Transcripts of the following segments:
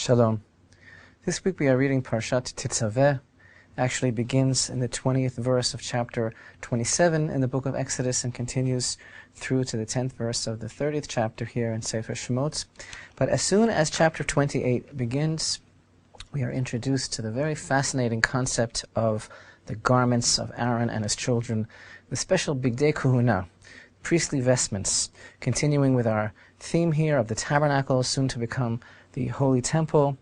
Shalom. This week we are reading Parshat Tetzaveh. Actually begins in the 20th verse of chapter 27 in the book of Exodus and continues through to the 10th verse of the 30th chapter here in SHMOT. But as soon as chapter 28 begins, we are introduced to the very fascinating concept of the garments of Aaron and his children, the special Bigdei Kahuna, priestly vestments, continuing with our theme here of the tabernacle, soon to become the holy temple.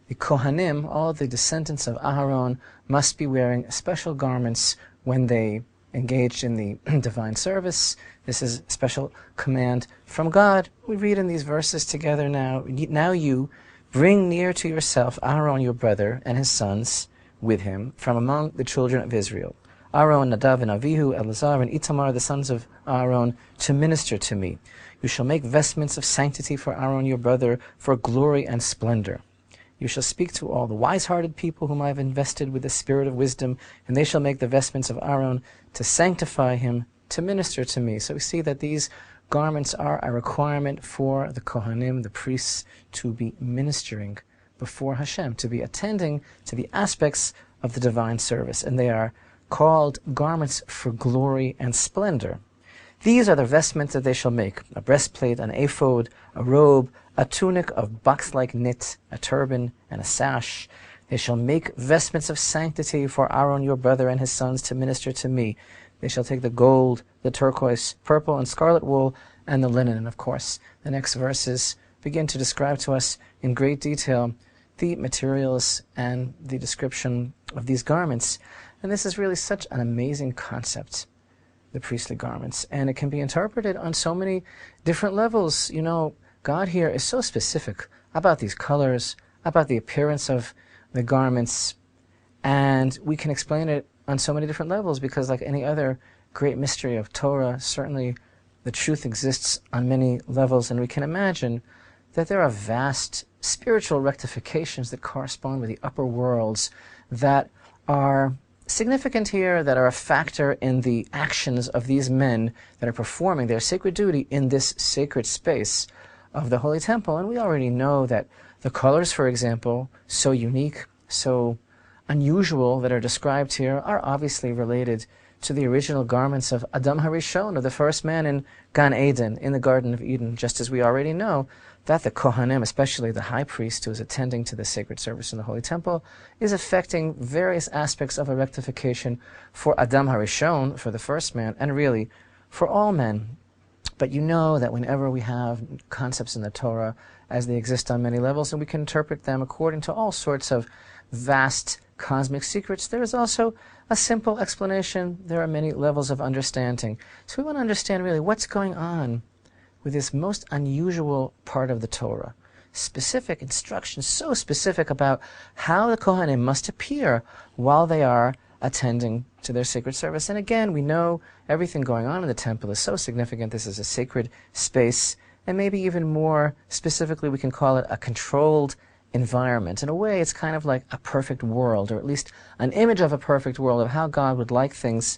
The Kohanim, all the descendants of Aharon, must be wearing special garments when they engaged in the divine service. This is a special command from God. We read in these verses together now. Now you bring near to yourself Aharon your brother and his sons with him from among the children of Israel. Aaron, Nadav, and Avihu, Elazar, and Itamar, the sons of Aaron, to minister to me. You shall make vestments of sanctity for Aaron your brother, for glory and splendor. You shall speak to all the wise-hearted people whom I have invested with the spirit of wisdom, and they shall make the vestments of Aaron to sanctify him, to minister to me. So we see that these garments are a requirement for the Kohanim, the priests, to be ministering before Hashem, to be attending to the aspects of the divine service. And they are called garments for glory and splendor. These are the vestments that they shall make: a breastplate, an ephod, a robe, a tunic of box-like knit, a turban, and a sash. They shall make vestments of sanctity for Aaron your brother and his sons to minister to me. They shall take the gold, the turquoise, purple, and scarlet wool, and the linen. And of course, the next verses begin to describe to us in great detail the materials and the description of these garments. And this is really such an amazing concept, the priestly garments. And it can be interpreted on so many different levels. You know, God here is so specific about these colors, about the appearance of the garments, and we can explain it on so many different levels because, like any other great mystery of Torah, certainly the truth exists on many levels, and we can imagine that there are vast spiritual rectifications that correspond with the upper worlds that are significant here, that are a factor in the actions of these men that are performing their sacred duty in this sacred space of the Holy Temple. And we already know that the colors, for example, so unique, so unusual that are described here, are obviously related to the original garments of Adam HaRishon, of the first man in Gan Eden, in the Garden of Eden, just as we already know that the Kohanim, especially the high priest who is attending to the sacred service in the Holy Temple, is affecting various aspects of a rectification for Adam HaRishon, for the first man, and really for all men. But you know that whenever we have concepts in the Torah, as they exist on many levels, and we can interpret them according to all sorts of vast cosmic secrets, there is also a simple explanation. There are many levels of understanding. So we want to understand really what's going on with this most unusual part of the Torah. Specific instructions, so specific about how the Kohanim must appear while they are attending to their sacred service. And again, we know everything going on in the temple is so significant. This is a sacred space, and maybe even more specifically, we can call it a controlled environment. In a way, it's kind of like a perfect world, or at least an image of a perfect world of how God would like things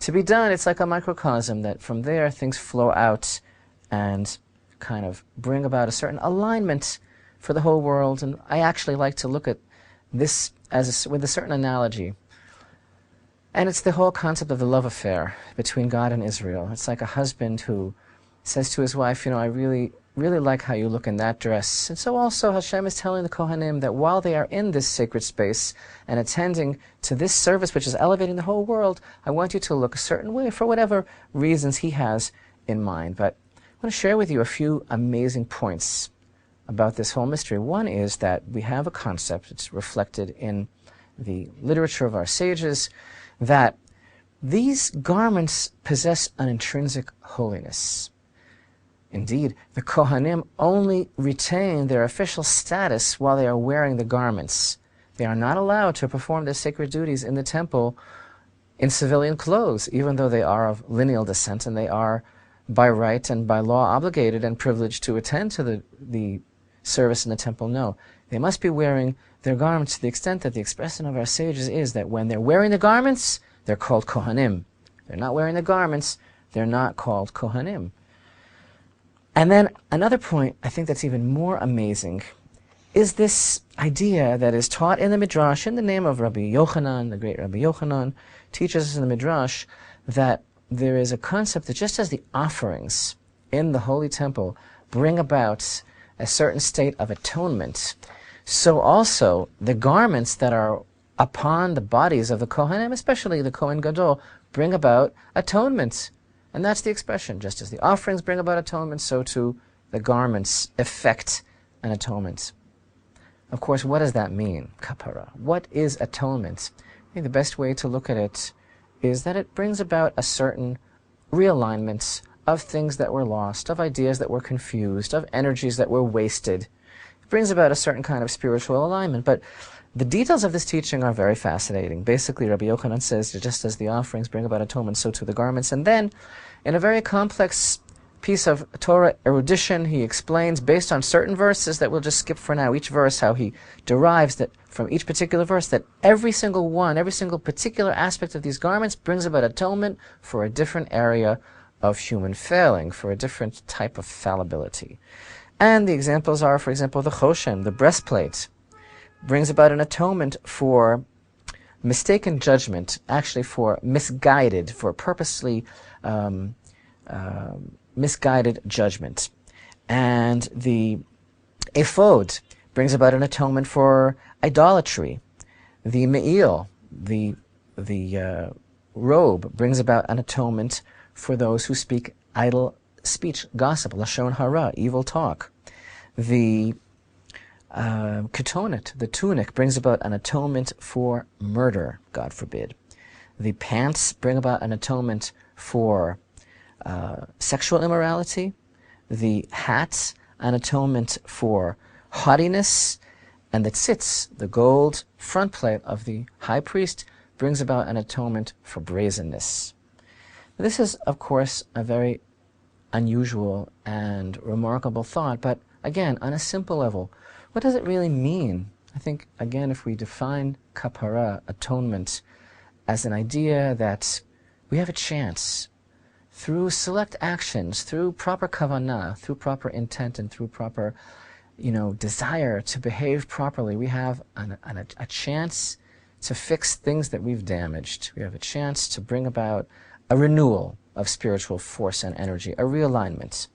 to be done. It's like a microcosm that from there things flow out and kind of bring about a certain alignment for the whole world. And I actually like to look at this with a certain analogy. And it's the whole concept of the love affair between God and Israel. It's like a husband who says to his wife, you know, I really like how you look in that dress. And so also Hashem is telling the Kohanim that while they are in this sacred space and attending to this service which is elevating the whole world, I want you to look a certain way for whatever reasons he has in mind. But I want to share with you a few amazing points about this whole mystery. One is that we have a concept, it's reflected in the literature of our sages, that these garments possess an intrinsic holiness. Indeed, the Kohanim only retain their official status while they are wearing the garments. They are not allowed to perform their sacred duties in the temple in civilian clothes, even though they are of lineal descent and they are by right and by law obligated and privileged to attend to the service in the temple. No, they must be wearing their garments to the extent that the expression of our sages is that when they're wearing the garments, they're called Kohanim. They're not wearing the garments, they're not called Kohanim. And then another point, I think that's even more amazing, is this idea that is taught in the Midrash in the name of Rabbi Yochanan, the great Rabbi Yochanan, teaches us in the Midrash that there is a concept that just as the offerings in the Holy Temple bring about a certain state of atonement, so also the garments that are upon the bodies of the Kohanim, especially the Kohen Gadol, bring about atonement. And that's the expression. Just as the offerings bring about atonement, so too the garments effect an atonement. Of course, what does that mean, kapara? What is atonement? I think the best way to look at it is that it brings about a certain realignment of things that were lost, of ideas that were confused, of energies that were wasted. It brings about a certain kind of spiritual alignment. But the details of this teaching are very fascinating. Basically, Rabbi Yochanan says that just as the offerings bring about atonement, so too the garments. And then, in a very complex piece of Torah erudition, he explains, based on certain verses that we'll just skip for now, each verse, how he derives that from each particular verse, that every single one, every single particular aspect of these garments brings about atonement for a different area of human failing, for a different type of fallibility. And the examples are, for example, the choshen, the breastplate, brings about an atonement for mistaken judgment, actually for misguided, for purposely misguided judgment. And the ephod brings about an atonement for idolatry. The me'il, the robe, brings about an atonement for those who speak idle speech, gossip, lashon hara, evil talk. The ketonet, the tunic, brings about an atonement for murder, God forbid. The pants bring about an atonement for sexual immorality. The hats, an atonement for haughtiness. And the tzitz, the gold front plate of the high priest, brings about an atonement for brazenness. This is, of course, a very unusual and remarkable thought, but again, on a simple level, what does it really mean? I think, again, if we define kapara, atonement, as an idea that we have a chance, through select actions, through proper kavanah, through proper intent, and through proper, desire to behave properly, we have a chance to fix things that we've damaged. We have a chance to bring about a renewal of spiritual force and energy, a realignment.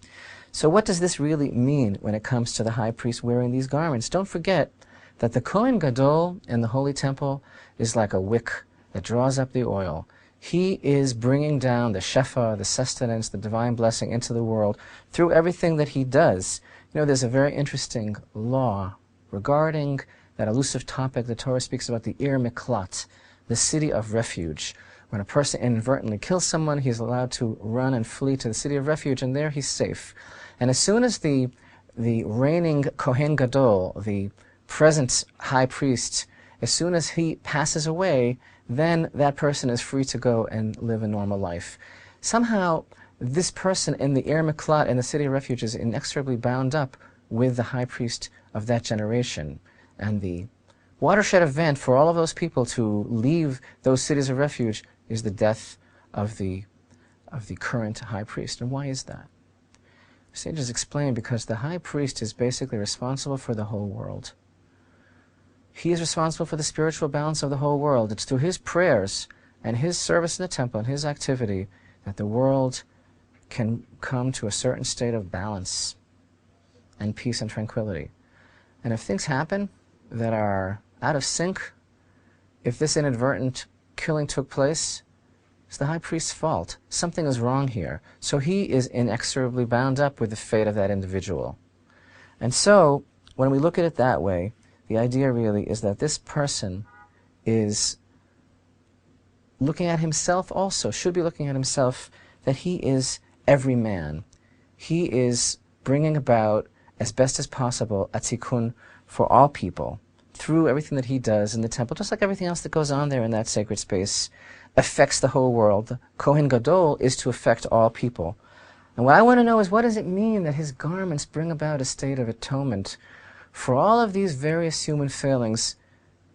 So what does this really mean when it comes to the high priest wearing these garments? Don't forget that the Kohen Gadol in the Holy Temple is like a wick that draws up the oil. He is bringing down the shefa, the sustenance, the divine blessing into the world through everything that he does. There's a very interesting law regarding that elusive topic. The Torah speaks about the Ir Miklat, the city of refuge. When a person inadvertently kills someone, he's allowed to run and flee to the city of refuge, and there he's safe. And as soon as the reigning Kohen Gadol, the present high priest, as soon as he passes away, then that person is free to go and live a normal life. Somehow, this person in the Ir Miklat, in the city of refuge, is inexorably bound up with the high priest of that generation. And the watershed event for all of those people to leave those cities of refuge is the death of the current high priest. And why is that? Sages explain because the high priest is basically responsible for the whole world. He is responsible for the spiritual balance of the whole world. It's through his prayers and his service in the temple and his activity that the world can come to a certain state of balance and peace and tranquility. And if things happen that are out of sync, if this inadvertent killing took place, it's the high priest's fault. Something is wrong here. So he is inexorably bound up with the fate of that individual. And so, when we look at it that way, the idea really is that this person is looking at himself also, should be looking at himself, that he is every man. He is bringing about, as best as possible, a tikkun for all people, through everything that he does in the temple, just like everything else that goes on there in that sacred space, affects the whole world. The Kohen Gadol is to affect all people. And what I want to know is, what does it mean that his garments bring about a state of atonement for all of these various human failings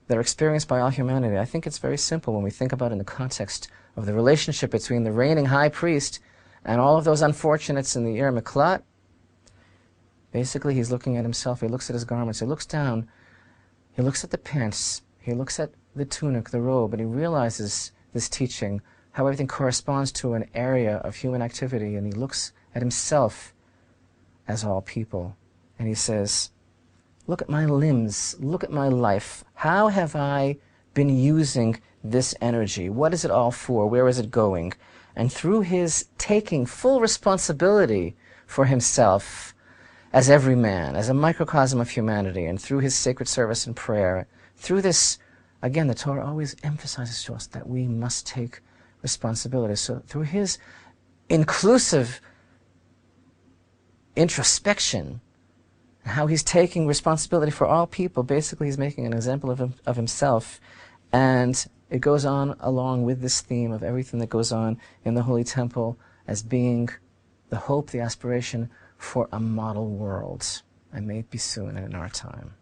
that are experienced by all humanity? I think it's very simple when we think about it in the context of the relationship between the reigning high priest and all of those unfortunates in the Ir Miklat. Basically, he's looking at himself, he looks at his garments, he looks down, he looks at the pants, he looks at the tunic, the robe, and he realizes this teaching, how everything corresponds to an area of human activity, and he looks at himself as all people. And he says, look at my limbs, look at my life. How have I been using this energy? What is it all for? Where is it going? And through his taking full responsibility for himself as every man, as a microcosm of humanity, and through his sacred service and prayer, through this, again, the Torah always emphasizes to us that we must take responsibility. So through his inclusive introspection, and how he's taking responsibility for all people, basically he's making an example of himself. And it goes on along with this theme of everything that goes on in the Holy Temple as being the hope, the aspiration for a model world. And may it be soon and in our time.